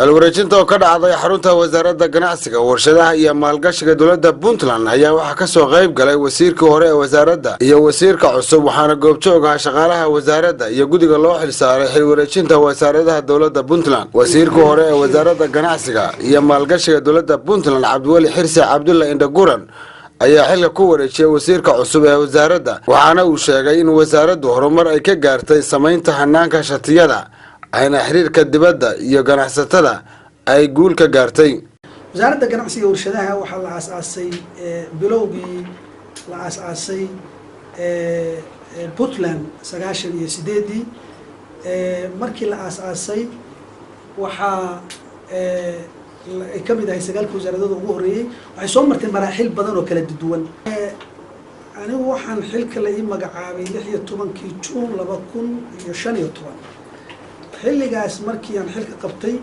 الورجنتا وكذا عضي حرونتها وزارة ganacsiga warshadaha iyo maalgashiga dawladda Puntland ayaa waxa ka soo qayb galay wasiirka hore ee wasaaradda iyo wasiirka cusub waxaana goobjooga shaqaalaha wasaaradda iyo gudiga loo xilsaaray xil wareejinta wasaaradaha dawladda Puntland wasiirka hore ee wasaaradda ganacsiga iyo maalgashiga dawladda Puntland Cabdiwali Xirsi Cabdulla Indhaguran ayaa xilka ku wareejiyay wasiirka cusub ee wasaaradda waxaana uu sheegay in wasaaraddu horumar ay ka gaartay sameynta hanaanka shatiyada ayna xiriirka dibadda iyo ganacsatada ay guul ka gaartay wasaaradda ganacsiga warshadaha waxa la aasaasay bilowgii la aasaasay Puntland 98 markii la aasaasay waxa ay kamid ahay sagaalka wasaaradood ugu horeeyay waxay soo martay maraaxil badan oo kala duwan anigu waxaan xilka la ii magacaabay 16 Juun 2015 xilligaas markii aan xilka qabtay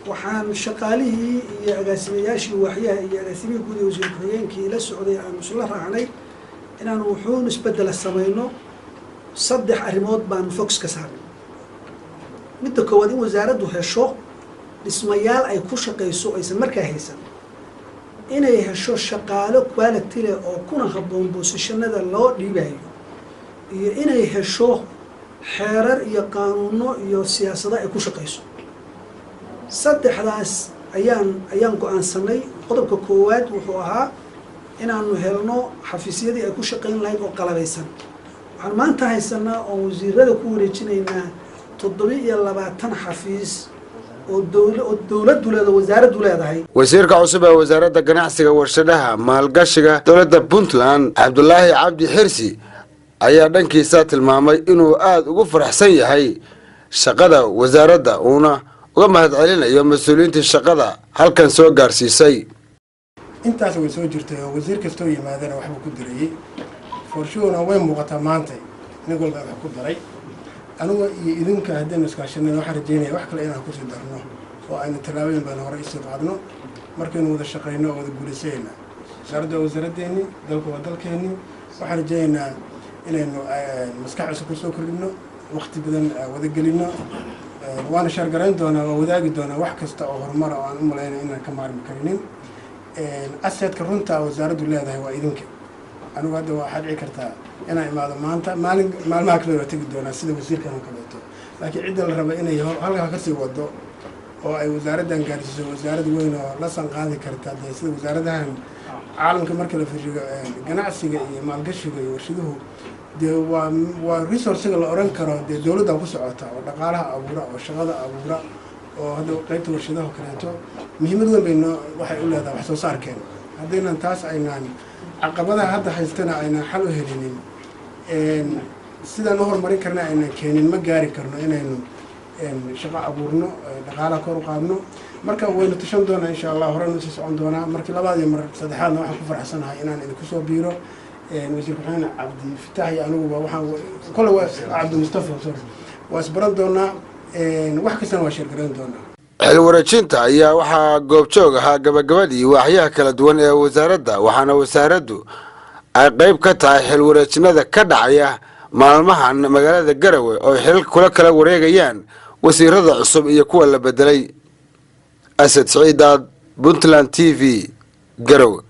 waxaan shaqaalihii iyo agaasimayaashii waaxyaha iyo agaasimihii guud ee wasiir ku-xigeenkii la socday aan isla raacnay inaan wuxuun isbedel sameeyno saddex arrimood baan focus ka saarnay midda koowaad in wasaaraddu hesho dhismayaal ay ku shaqeyso aysan markaa haysan inay hesho shaqaalo quality leh oo kuna habboon positionada loo dhiibayo iyo inay hesho xeerar iyo qaanuuno iyo siyaasado ay ku shaqeyso saddexdaas ayaan go'aansanay qodobka koowaad wuxuu ahaa inaanu helno xafiisyadii ay ku shaqeyn lahayd oo qalabaysan waxaan maanta haysanaa oo wasiirada ku wareejinaynaa 720 xafiis oo dawladdu leedahay wasaaraddu leedahay wasiirka cusub ee wasaaradda ganacsiga warshadaha maalgashiga dawladda Puntland Cabdullaahi Cabdi Xirsi ayaa dhankiisa tilmaamay inuu aad ugu faraxsan yahay shaqada wasaaradda una uga mahadcelinayo mas'uuliyiinta shaqada halkan soo gaarsiisay intaas way soo jirtay oo wasiir kastoo yimaadana waxba ku diray forshoona way muuqataa maanta in walba wax ku daray anigu iyo idinka hadaan iskaashanay waxa rajeynaya wax kale inaan ku sii darno oo aynu talaabooyin baan hore isii qaadno markaynu wada shaqeyno oo wada guuleysayna wasaaraddeeni dalka waa dalkeeni waxaan rajeynayaa inaynu maskaxda ku soo kordhino waqti badan wada gelino waana shargarayn doonaa oo wadaagi doonaa wax kasta oo horumar oo aan u maleeyo inaan ka maarmi karinin assetka runta wasaaraddu leedahay waa idinka anigu hadda waxaad dhici kartaa inaan imaado maanta maalmaha kale oo tagi doonaa sida wasiirkan oo kaleeto laakiin cidda la raba inay halka ka sii wado oo ay wasaaraddan gaarsiiso wasaarad weyn oo la sanqaadi karta sida wasaaradahan caalamka marka la fiiriyo ganacsiga iyo maalgashiga iyo warshaduhu dee waa resource la oran karo dee dawladda ku socota oo dhaqaalaha abuura oo shaqada abuura oo hadda qaybta warshadaha kaleeto muhiimad weyn bay waxay u leedahay wax soo saarkeen haddaynan taas aynaan caqabadaha hadda haystana aynaan xal u helinin sidaan u horumarin karna aynaan keenin ma gaari karno inaynu shaqo abuurno dhaqaalaha kor u qaadno marka waynu tashan doonaa insha Allah horena sii socon doonaa markii labaad iyo mar saddexaadna waxaan ku faraxsanahay inaan idinku soo biiro wasiir ku-xigeen Cabdi Fataax iyo anigu waxaan kale waa Cabdi Mustafa wasbaran doonaa wax kastana waa shirgareyn doonaa xil wareejinta ayaa waxaa goobjoog ahaa gabagabadii waaxyaha kala duwan ee wasaaradda waxaana wasaaraddu ay qayb ka tahay xil wareejinada ka dhacaya maalmahan magaalada Garowe oo xil kala wareegayaan wasiirada cusub iyo kuwa la bedelay Asad Saciid Puntland TV Garowe.